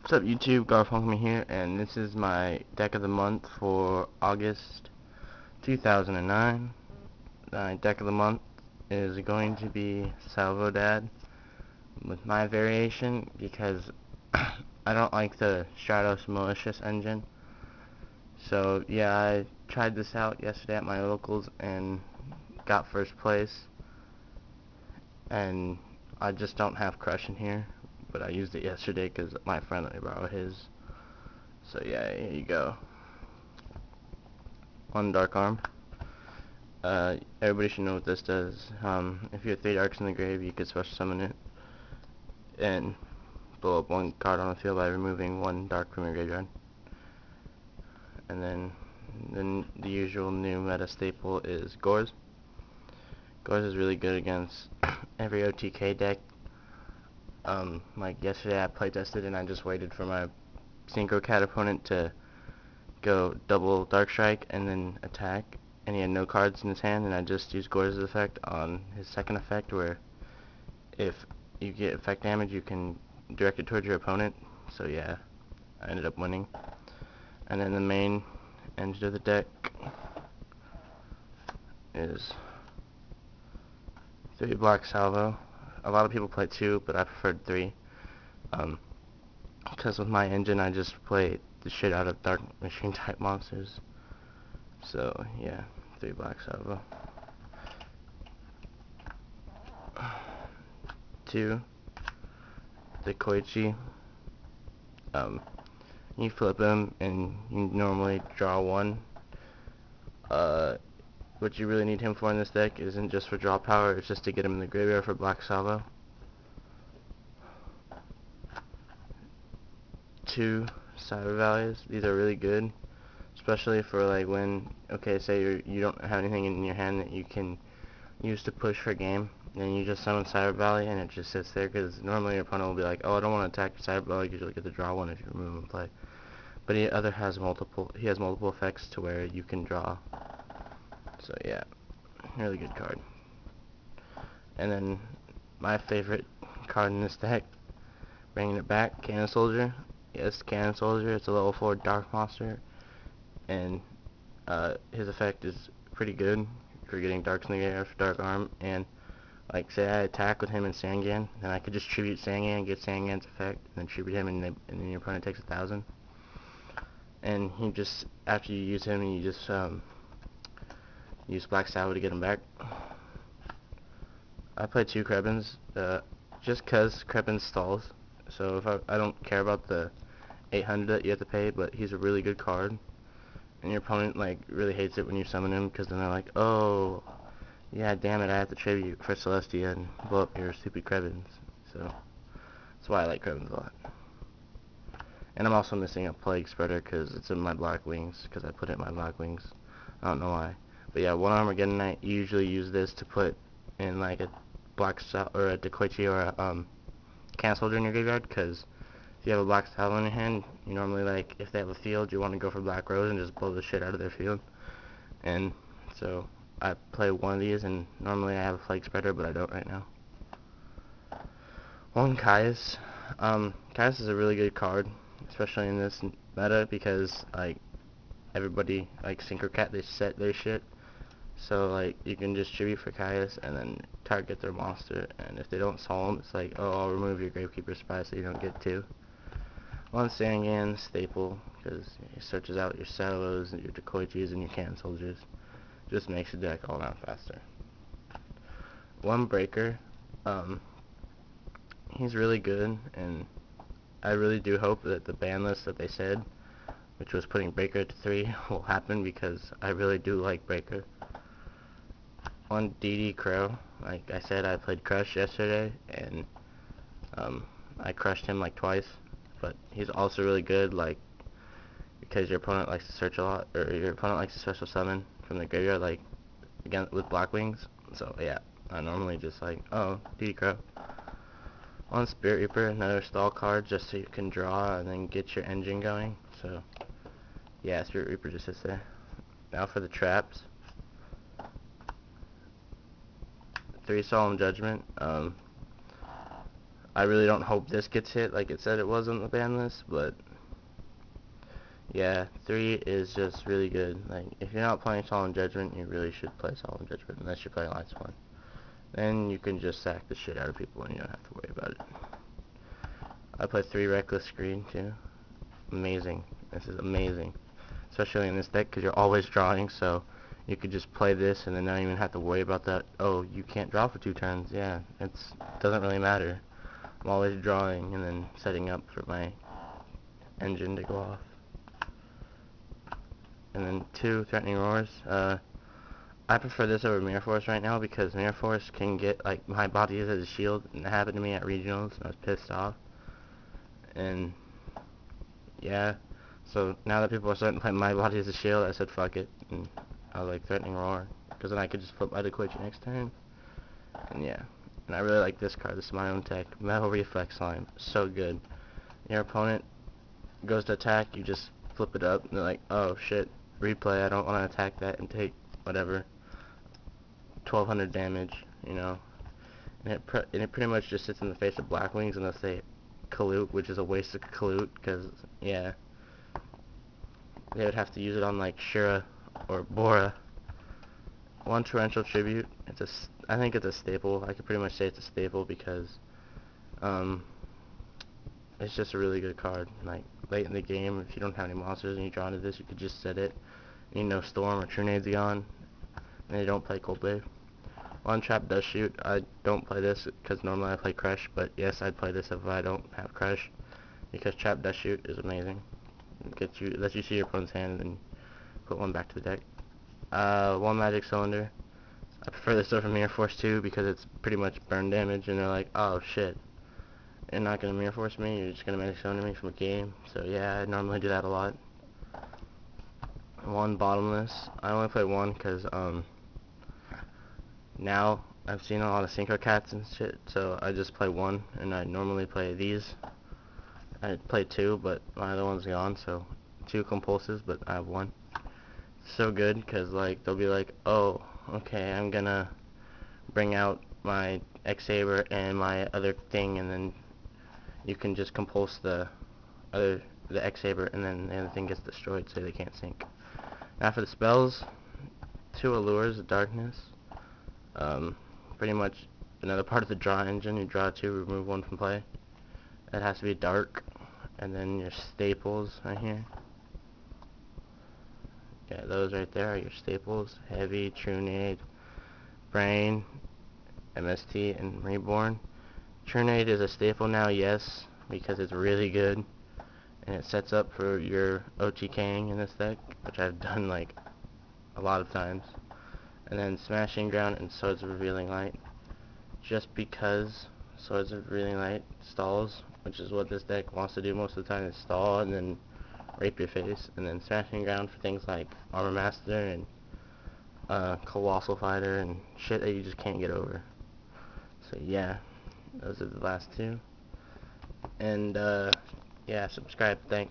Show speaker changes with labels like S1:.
S1: What's up YouTube, Garfunkel here, and this is my deck of the month for August 2009. My deck of the month is going to be Salvo Dad with my variation because I don't like the Stratos Malicious engine. So yeah, I tried this out yesterday at my locals and got first place, and I just don't have Crush in here, but I used it yesterday because my friend let me borrow his. So yeah, here you go. One Dark Arm. Everybody should know what this does. If you have 3 darks in the grave, you could special summon it and blow up 1 card on the field by removing 1 dark from your graveyard. And then the usual new meta staple is Gores. Gores is really good against every OTK deck. Like yesterday I playtested and I just waited for my Synchro Cat opponent to go double Dark Strike and then attack, and he had no cards in his hand, and I just used Gores' effect on his second effect, where if you get effect damage you can direct it towards your opponent. So yeah, I ended up winning. And then the main engine of the deck is 3 black Salvo. A lot of people play 2, but I preferred 3. Because with my engine I just play the shit out of Dark Machine type monsters. So yeah, 3 black Salvo. 2, the Koichi. You flip him and you normally draw 1. What you really need him for in this deck isn't just for draw power, it's just to get him in the graveyard for black Salvo. 2 Cyber Valleys. These are really good, especially for like when, okay, say you don't have anything in your hand that you can use to push for game, then you just summon Cyber Valley and it just sits there, because normally your opponent will be like, oh, I don't want to attack your Cyber Valley because you'll get to draw 1 if you remove him and play. But he has multiple effects to where you can draw. So yeah, really good card. And then my favorite card in this deck, bringing it back, Cannon Soldier. Yes, Cannon Soldier. It's a level 4 Dark Monster, and his effect is pretty good for getting darks in the air for Dark Arm. And like, say I attack with him and Sangan, then I could just tribute Sangan, get Sangan's effect, and then tribute him, and then your opponent takes 1,000. And he just, after you use him, you just use Black Salvo to get him back. I play 2 Krebins, just cause Krebin stalls. So if I don't care about the 800 that you have to pay, but he's a really good card. And your opponent like really hates it when you summon him, because then they're like, oh, yeah, damn it, I have to tribute for Celestia and blow up your stupid Krebins. So that's why I like Krebins a lot. And I'm also missing a Plague Spreader because it's in my Black Wings, because I put it in my Black Wings. I don't know why. But yeah, 1 Armageddonite, you usually use this to put in like a Black or a Dekoichi or a Cannon Soldier in your graveyard, because if you have a Black Salvo in your hand, you normally, like, if they have a field, you want to go for Black Rose and just blow the shit out of their field. And so I play 1 of these, and normally I have a Plague Spreader, but I don't right now. 1 Caius. Caius is a really good card, especially in this meta, because like everybody, like Synchro Cat, they set their shit. So like you can just tribute for Caius and then target their monster, and if they don't solve him, it's like, oh, I'll remove your Gravekeeper Spy so you don't get 2. 1 Sangan, staple, because it searches out your Salvos and your Dekoichis and your Cannon Soldiers. Just makes the deck all around faster. 1 Breaker. He's really good, and I really do hope that the ban list that they said, which was putting Breaker to 3, will happen, because I really do like Breaker. 1 DD Crow. Like I said, I played Crush yesterday, and I crushed him like twice. But he's also really good, like, because your opponent likes to search a lot, or your opponent likes to special summon from the graveyard, like, again with Black Wings. So yeah, I normally just like, oh, DD Crow. 1 Spirit Reaper, another stall card, just so you can draw and then get your engine going. So yeah, Spirit Reaper just sits there. Now for the traps. 3 Solemn Judgment. I really don't hope this gets hit like it said it was on the ban list, but yeah, 3 is just really good. Like, if you're not playing Solemn Judgment, you really should play Solemn Judgment unless you're playing Lights 1. Then you can just sack the shit out of people and you don't have to worry about it. I play 3 Reckless Screen too. Amazing. This is amazing. Especially in this deck because you're always drawing, so you could just play this and then not even have to worry about that. Oh, you can't draw for 2 turns. Yeah, it doesn't really matter. I'm always drawing and then setting up for my engine to go off. And then 2 Threatening Roars. I prefer this over Mirror Force right now because Mirror Force can get, like, my body is as a shield, and it happened to me at regionals, and I was pissed off. And yeah, so now that people are starting to play my body as a shield, I said fuck it, and I was like Threatening Roar, because then I could just flip my Quitch next turn. And yeah, and I really like this card. This is my own tech. Metal Reflex Slime, so good. Your opponent goes to attack, you just flip it up, and they're like, oh shit, replay, I don't want to attack that and take whatever 1200 damage, you know. And it pretty much just sits in the face of Black Wings unless they Kalute, which is a waste of Kalute, because yeah, they would have to use it on like Shura or Bora. 1 Torrential Tribute. I think it's a staple. I could pretty much say it's a staple because it's just a really good card. Like late in the game, if you don't have any monsters and you draw into this, you could just set it. You know, Storm or True Nade's gone, and you don't play Cold Wave. 1 Trap Dust Shoot. I don't play this because normally I play Crush, but yes, I'd play this if I don't have Crush because Trap Dust Shoot is amazing. It lets you see your opponent's hand and then put 1 back to the deck. 1 Magic Cylinder. I prefer this over Mirror Force 2 because it's pretty much burn damage, and they're like, oh shit, you're not gonna Mirror Force me, you're just gonna Magic Cylinder me from a game. So yeah, I normally do that a lot. 1 Bottomless. I only play 1 because now I've seen a lot of Synchro Cats and shit, so I just play 1, and I normally play these. I play 2, but my other one's gone, so 2 Compulses, but I have 1. So good, because like they'll be like, oh, okay, I'm gonna bring out my X-Saber and my other thing, and then you can just compulse the X-Saber, and then the other thing gets destroyed, so they can't sync. Now for the spells, 2 Allures of Darkness. Pretty much another part of the draw engine. You draw 2, remove 1 from play. It has to be dark, and then your staples right here. Yeah, those right there are your staples. Heavy, True Nade, Brain, MST, and Reborn. True Nade is a staple now, yes, because it's really good, and it sets up for your OTKing in this deck, which I've done like a lot of times. And then Smashing Ground and Swords of Revealing Light, just because Swords of Revealing Light stalls, which is what this deck wants to do most of the time, is stall and then rape your face. And then Smashing Ground for things like Armor Master and Colossal Fighter and shit that you just can't get over. So yeah, those are the last 2. And yeah, subscribe, thanks.